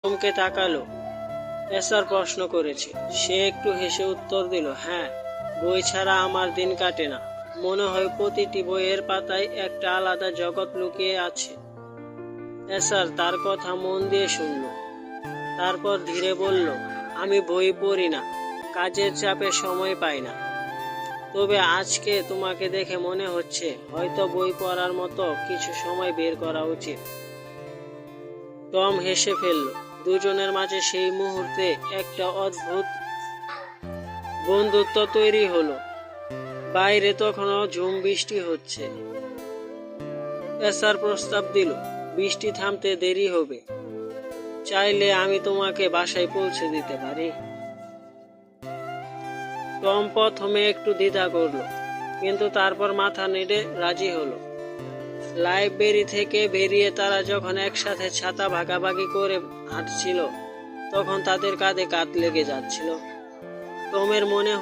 টমকে তাকালো। এসার প্রশ্ন করেছে। সে একটু হেসে উত্তর দিল, হ্যাঁ, বই ছাড়া আমার দিন কাটে না। মনে হয় প্রতিটি বইয়ের পাতায় একটা আলাদা জগৎ লুকিয়ে আছে। এসার তার কথা মন দিয়ে শুনল, তারপর ধীরে বলল, আমি বই পড়ি না, কাজের চাপে সময় পাই না। তবে আজকে তোমাকে দেখে মনে হচ্ছে হয়তো বই পড়ার মতো কিছু সময় বের করা উচিত। টম হেসে ফেলল। দুজনের মাঝে সেই মুহূর্তে একটা অদ্ভুত বন্ধুত্ব তৈরি হলো। বাইরে তখনও ঝুম বৃষ্টি হচ্ছে। এসার প্রস্তাব দিল, বৃষ্টি থামতে দেরি হবে, চাইলে আমি তোমাকে বাসায় পৌঁছে দিতে পারি। টম প্রথমে একটু দ্বিধা করলো, কিন্তু তারপর মাথা নেড়ে রাজি হলো। লাইব্রেরি থেকে বেরিয়ে তারা যখন একসাথে ছাতা ভাগাভাগি করে হাঁটছিল, তখন তাদের কাঁধে কাঁধ লেগে যাচ্ছিল। টমের মনে